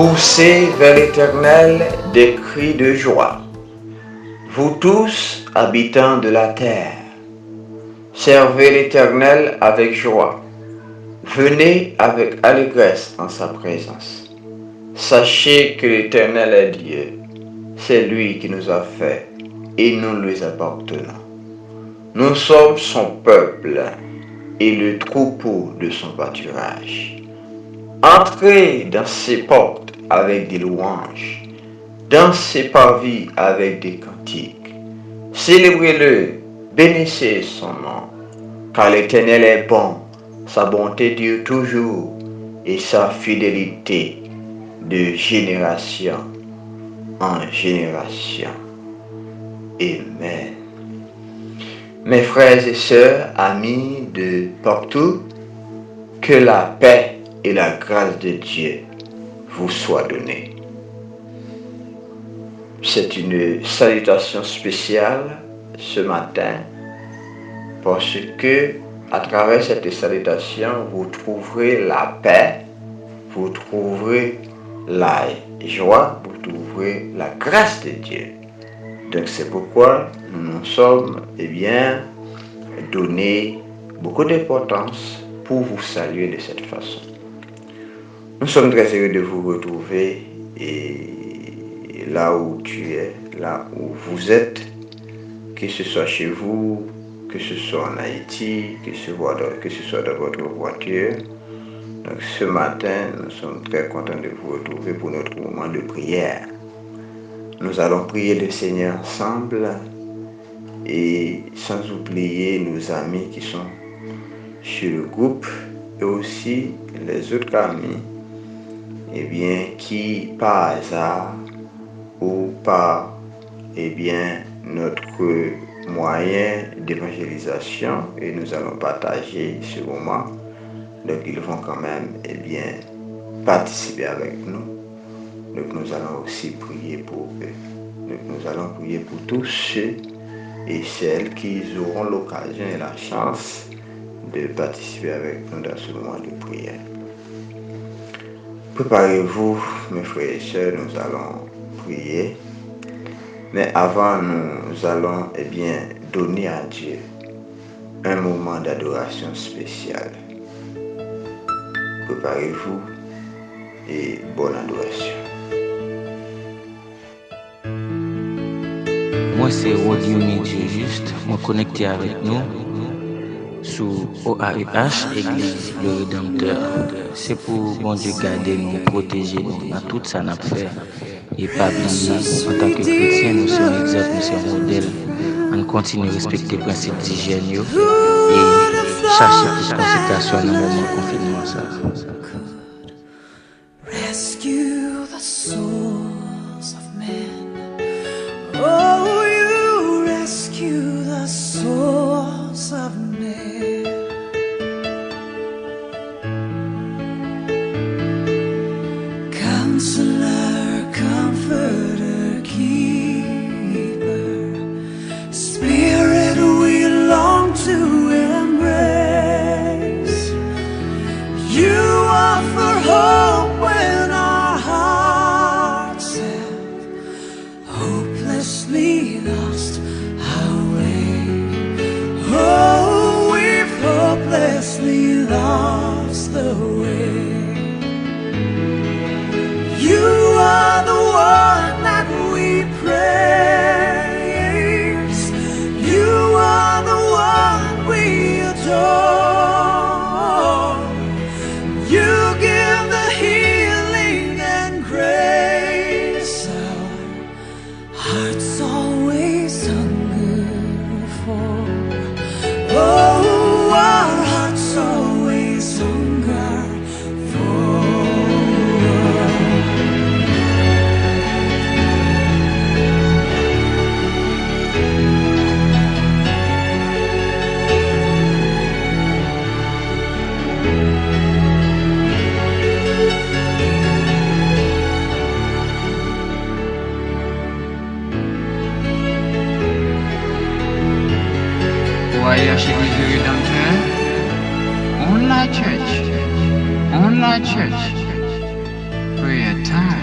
Poussez vers l'Éternel des cris de joie. Vous tous, habitants de la terre, servez l'Éternel avec joie. Venez avec allégresse en sa présence. Sachez que l'Éternel est Dieu. C'est lui qui nous a fait et nous lui appartenons. Nous sommes son peuple et le troupeau de son pâturage. Entrez dans ses portes avec des louanges, dans ses parvis avec des cantiques. Célébrez-le, bénissez son nom, car l'Éternel est bon, sa bonté dure toujours et sa fidélité de génération en génération. Amen. Mes frères et sœurs, amis de partout, que la paix et la grâce de Dieu vous soient données. C'est une salutation spéciale ce matin parce que à travers cette salutation, vous trouverez la paix, vous trouverez la joie, vous trouverez la grâce de Dieu. Donc c'est pourquoi nous nous sommes donné beaucoup d'importance pour vous saluer de cette façon. Nous sommes très heureux de vous retrouver et là où tu es, là où vous êtes, que ce soit chez vous, que ce soit en Haïti, que ce soit dans votre voiture. Donc ce matin, nous sommes très contents de vous retrouver pour notre moment de prière. Nous allons prier le Seigneur ensemble et sans oublier nos amis qui sont sur le groupe et aussi les autres amis qui par hasard ou par notre moyen d'évangélisation et nous allons partager ce moment. Donc ils vont quand même participer avec nous. Donc nous allons aussi prier pour eux. Donc nous allons prier pour tous ceux et celles qui auront l'occasion et la chance de participer avec nous dans ce moment de prière. Préparez-vous, mes frères et sœurs, nous allons prier. Mais avant, nous allons donner à Dieu un moment d'adoration spécial. Préparez-vous et bonne adoration. Moi, c'est Radio Dieu Juste, moi connecté avec nous sous OAUH, Église le Rédempteur. C'est pour bon Dieu garder nous, protéger nous dans tout ça n'a fait. Et pas oublier, en tant que chrétien, nous sommes exemple, nous sommes modèle. On continue à respecter les principes d'hygiène et chercher toute consultation dans le moment de confinement. Rescue the souls of men. Oh, you rescue the souls of men. Counselor, comforter, keeper, Spirit we long to embrace. You offer hope when our hearts have hopelessly lost our way. Oh, we've hopelessly lost the way. You are the one that we praise. You are the one we adore. You give the healing and grace our hearts always hunger for. Oh, our hearts always hunger for. OAUH Église le Rédempteur, on la church, prayer time.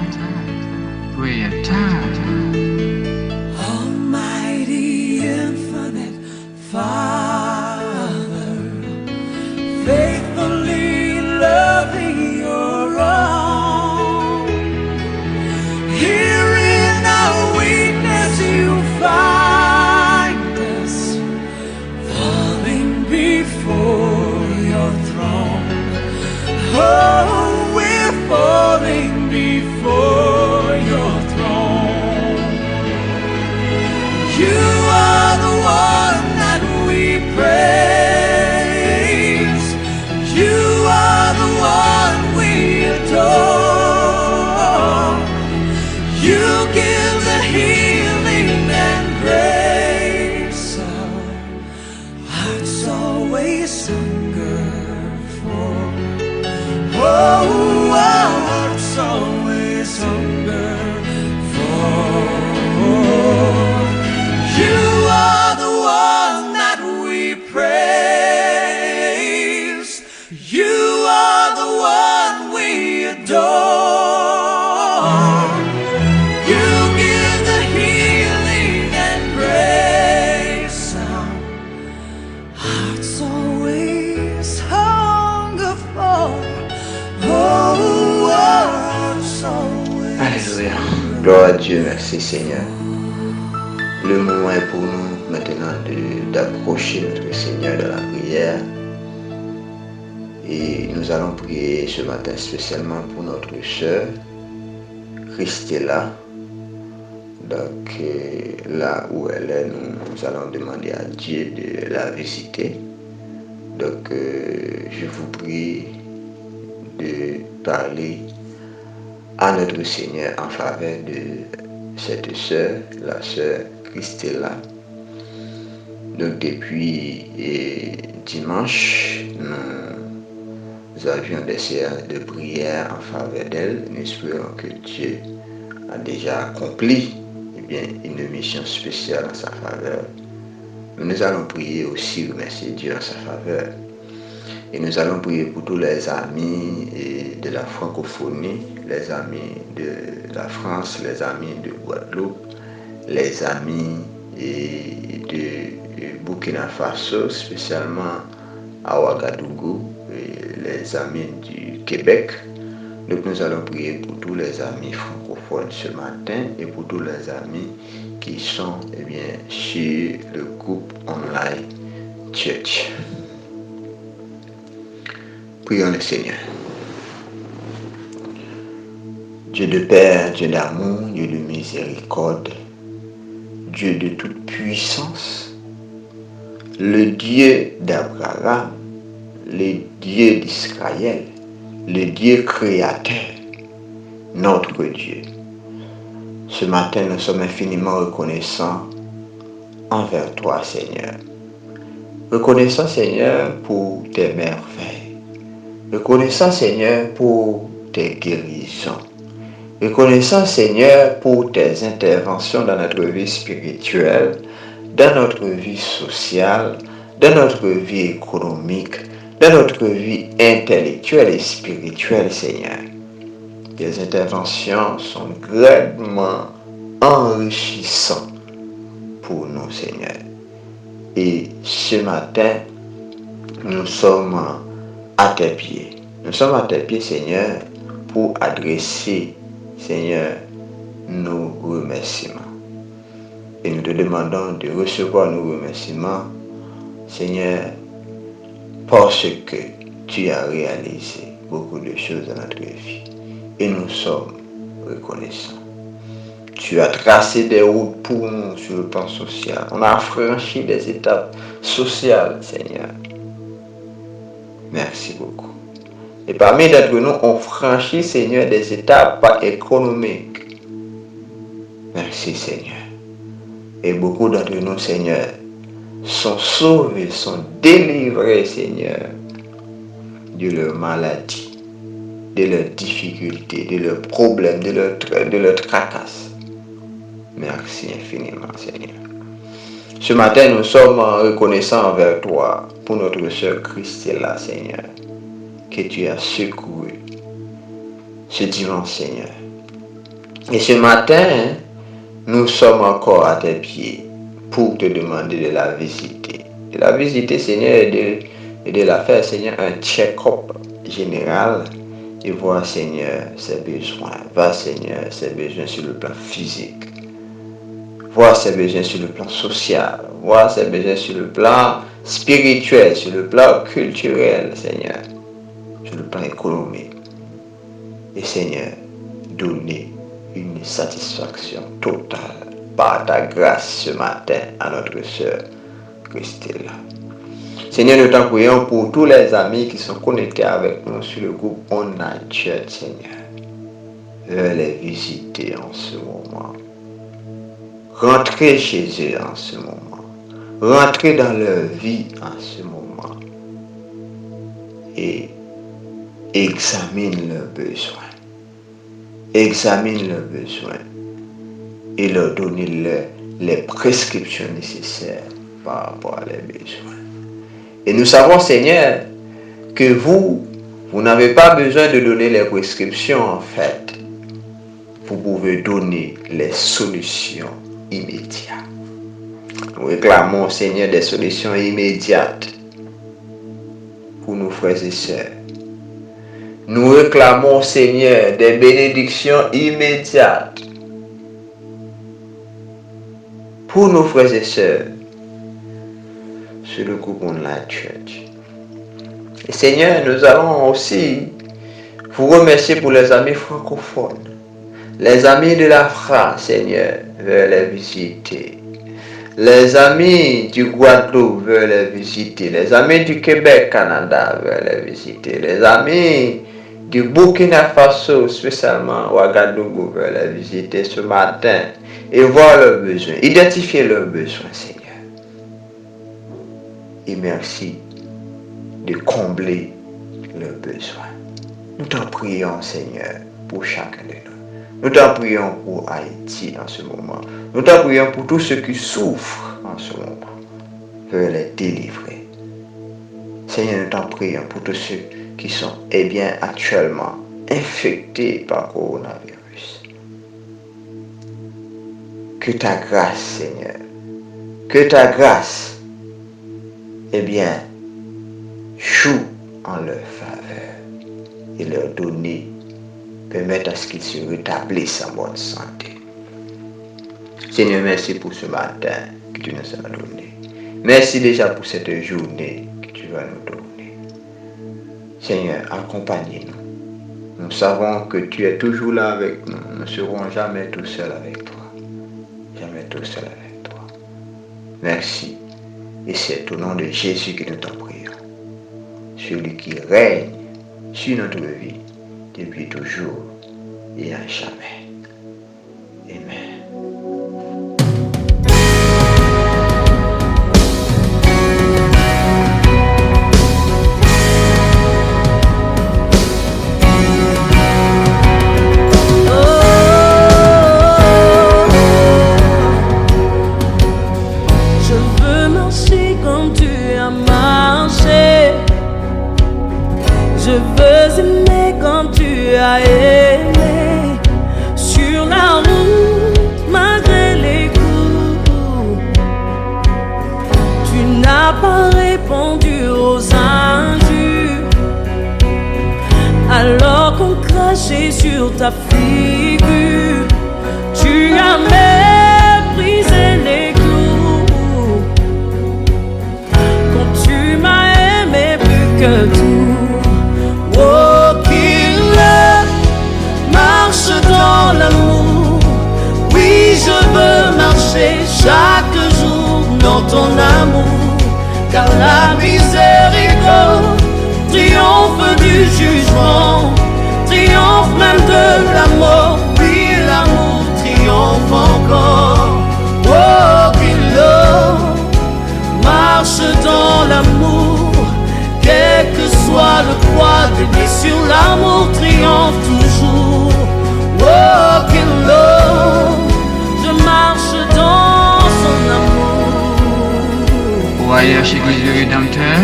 always hunger for. Oh, our hearts always hunger for. You are the one that we praise. You are the one we adore. You give the healing and grace. Our hearts always hunger for. Oh, our hearts always. Alléluia. Gloire à Dieu, merci Seigneur. Le moment est pour nous maintenant d'approcher notre Seigneur dans la prière. Et nous allons prier ce matin spécialement pour notre sœur Christella. Donc là où elle est, nous allons demander à Dieu de la visiter. Donc je vous prie de parler à notre Seigneur en faveur de cette sœur, la sœur Christella. Donc depuis dimanche, nous avions des séances de prière en faveur d'elle. Nous espérons que Dieu a déjà accompli une mission spéciale en sa faveur. Nous allons prier aussi, remercier Dieu en sa faveur. Et nous allons prier pour tous les amis de la francophonie, les amis de la France, les amis de Guadeloupe, les amis de Burkina Faso, spécialement à Ouagadougou, et les amis du Québec. Donc nous allons prier pour tous les amis francophones ce matin et pour tous les amis qui sont sur le groupe online Church. Prions le Seigneur. Dieu de Père, Dieu d'amour, Dieu de miséricorde, Dieu de toute puissance, le Dieu d'Abraham, le Dieu d'Israël, le Dieu créateur, notre Dieu. Ce matin, nous sommes infiniment reconnaissants envers toi, Seigneur. Reconnaissants, Seigneur, pour tes merveilles. Reconnaissant, Seigneur, pour tes guérisons. Reconnaissant, Seigneur, pour tes interventions dans notre vie spirituelle, dans notre vie sociale, dans notre vie économique, dans notre vie intellectuelle et spirituelle, Seigneur. Tes interventions sont grandement enrichissantes pour nous, Seigneur. Et ce matin, nous sommes à tes pieds. Nous sommes à tes pieds, Seigneur, pour adresser, Seigneur, nos remerciements. Et nous te demandons de recevoir nos remerciements, Seigneur, parce que tu as réalisé beaucoup de choses dans notre vie. Et nous sommes reconnaissants. Tu as tracé des routes pour nous sur le plan social. On a franchi des étapes sociales, Seigneur. Merci beaucoup. Et parmi d'entre nous, on franchit, Seigneur, des étapes économiques. Merci, Seigneur. Et beaucoup d'entre nous, Seigneur, sont sauvés, sont délivrés, Seigneur, de leurs maladies, de leurs difficultés, de leurs problèmes, de leurs tracasses. Merci infiniment, Seigneur. Ce matin, nous sommes reconnaissants envers toi pour notre sœur Christella, Seigneur, que tu as secouru ce dimanche, Seigneur. Et ce matin, nous sommes encore à tes pieds pour te demander de la visiter. De la visiter, Seigneur, et de la faire, Seigneur, un check-up général et voir, Seigneur, ses besoins. Va, Seigneur, ses besoins sur le plan physique. Voir ses besoins sur le plan social. Voir ses besoins sur le plan spirituel, sur le plan culturel, Seigneur. Sur le plan économique. Et, Seigneur, donner une satisfaction totale par ta grâce ce matin à notre sœur Christella. Seigneur, nous t'en prions pour tous les amis qui sont connectés avec nous sur le groupe Online Church, Seigneur. Veux les visiter en ce moment. Rentrez chez eux en ce moment. Rentrez dans leur vie en ce moment. et examine leurs besoins. Examine leurs besoins et leur donner les prescriptions nécessaires par rapport à leurs besoins. Et nous savons, Seigneur, que vous n'avez pas besoin de donner les prescriptions en fait. Vous pouvez donner les solutions immédiates. Nous réclamons, Seigneur, des solutions immédiates pour nos frères et sœurs. Nous réclamons, Seigneur, des bénédictions immédiates pour nos frères et sœurs sur le groupe Online Church. Et Seigneur, nous allons aussi vous remercier pour les amis francophones. Les amis de la France, Seigneur, veulent les visiter. Les amis du Guadeloupe veulent les visiter. Les amis du Québec, Canada veulent les visiter. Les amis du Burkina Faso, spécialement Ouagadougou, veulent les visiter ce matin et voir leurs besoins, identifier leurs besoins, Seigneur. Et merci de combler leurs besoins. Nous t'en prions, Seigneur, pour chacun de nous. Nous t'en prions pour Haïti en ce moment. Nous t'en prions pour tous ceux qui souffrent en ce moment. Veux les délivrer. Seigneur, nous t'en prions pour tous ceux qui sont actuellement infectés par le coronavirus. Que ta grâce, Seigneur, que ta grâce, joue en leur faveur et leur donner, permettre à ce qu'ils se rétablissent en bonne santé. Seigneur, merci pour ce matin que tu nous as donné. Merci déjà pour cette journée que tu vas nous donner. Seigneur, accompagnez-nous. Nous savons que tu es toujours là avec nous. Nous ne serons jamais tout seuls avec toi. Jamais tout seul avec toi. Merci. Et c'est au nom de Jésus que nous t'en prions. Celui qui règne sur notre vie depuis toujours et à jamais. Amen. Je veux aimer comme tu as aimé, sur la route malgré les coups. Tu n'as pas répondu aux injures, alors qu'on crachait sur ta figure. Tu as méprisé les clous, quand tu m'as aimé plus que tout. Oh, qu'il marche dans l'amour. Oui, je veux marcher chaque jour dans ton amour, car la miséricorde triomphe du jugement, triomphe même de la mort. Oui, l'amour triomphe encore. Oh, qu'il marche dans l'amour, quel que soit le poids des blessures, l'amour triomphe toujours. Oh, qu'il je marche dans son amour. Voyage Église du Rédempteur,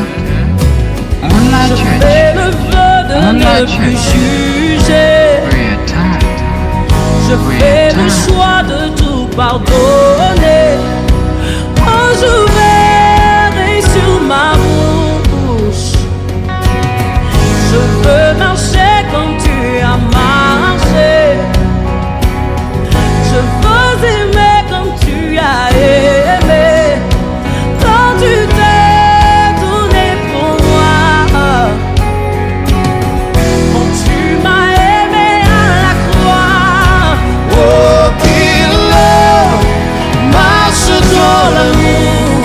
Online Je Church, fais le vœu de ne plus juger. Prayer Time, Je fais le choix de tout pardonner. Oh, je verrai sur ma bouche. Je veux marcher comme tu as marché. Je veux aimer comme tu as aimé. Quand tu t'es donné pour moi, quand tu m'as aimé à la croix. Oh, qu'il marche dans l'amour.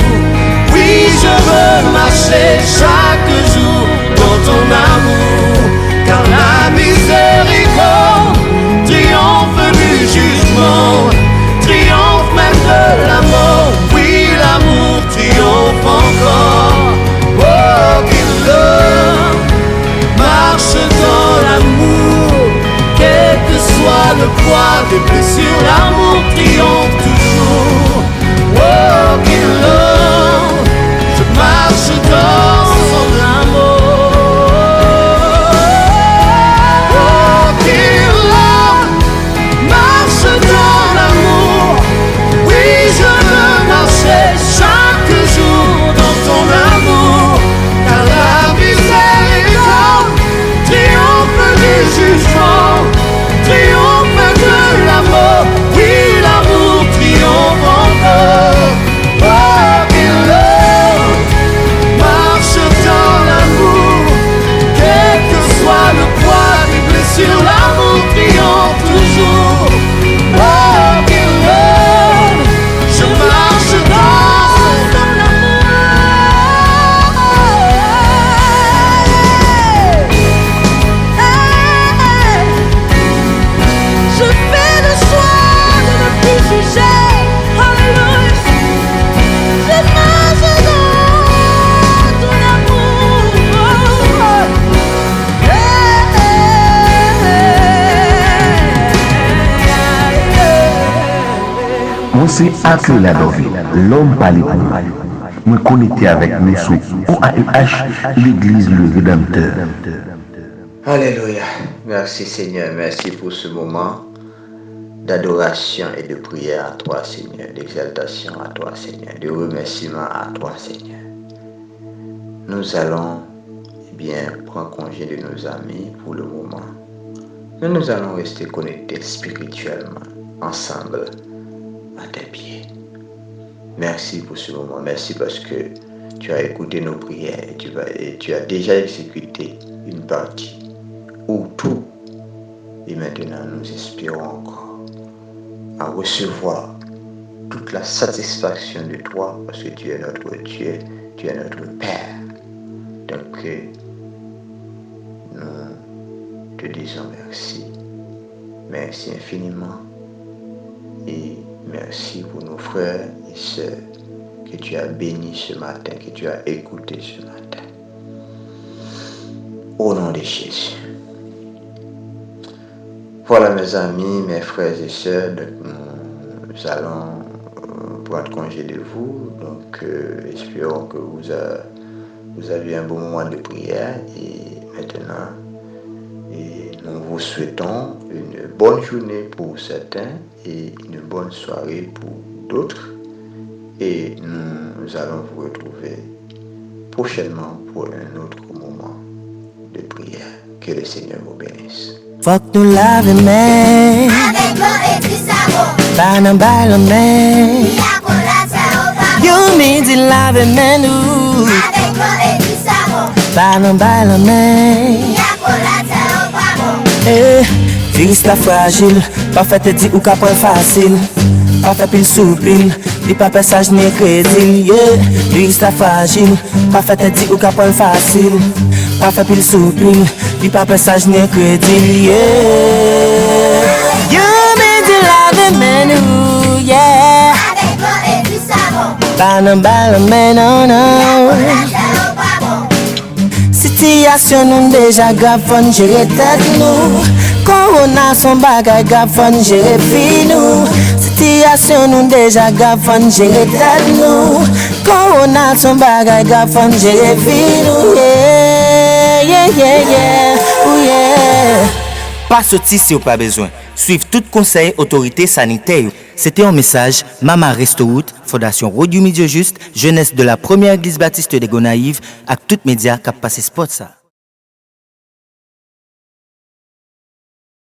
c'est Accueil la Dovie, l'homme parlé pour nous. Moi connecté avec nous sous OAEH, l'église le Rédempteur. Alléluia. Merci Seigneur, merci pour ce moment d'adoration et de prière à toi Seigneur, d'exaltation à toi Seigneur, de remerciement à toi Seigneur. Nous allons prendre congé de nos amis pour le moment. Mais nous allons rester connectés spirituellement, ensemble, à tes pieds. Merci pour ce moment. Merci parce que tu as écouté nos prières et tu as déjà exécuté une partie ou tout. Et maintenant, nous espérons encore à recevoir toute la satisfaction de toi parce que tu es notre Dieu, tu es notre Père. Donc, nous te disons merci. Merci infiniment. Et merci pour nos frères et sœurs que tu as bénis ce matin, que tu as écoutés ce matin. Au nom de Jésus. Voilà mes amis, mes frères et sœurs, nous allons prendre congé de vous. Donc espérons que vous avez un bon moment de prière et maintenant nous vous souhaitons une bonne journée pour certains et une bonne soirée pour d'autres. Et nous allons vous retrouver prochainement pour un autre moment de prière. Que le Seigneur vous bénisse. Faut que nous laver main avec l'eau et du savon. Pas dans balle main. Il y a pour la terre au bas. You me dit laver main nous Avec l'eau et du savon. Pas dans balle main. Il y a pour la terre au bas. Eh, virus la fragile, pas fait te dire ou qu'à prendre facile. Pas fait pile soupil, dis pas passage ni crédit. Yeah, virus la fragile, pas fait te dire ou qu'à prendre facile. Pas fait pile soupil, dis pas passage ni crédit. Yeah, you me dit la menu, yeah. Avec l'eau et du savon. Pas dans balle mais non non. La terre au bas. Situation nous déjà grave, faut gérer tête nous. Corona son bagay grave, faut gérer vie nous. Situation nous déjà grave, faut gérer tête nous. Corona son bagay grave, faut gérer vie nous. Yeah, yeah, yeah, yeah, oh yeah. Pas sortir si vous pas besoin. Suivre tout conseil autorité sanitaire. C'était un message Mama Restaurant, Fondation Radio Média Juste, jeunesse de la première église baptiste de Gonaïve, avec toutes médias qui passent spot ça.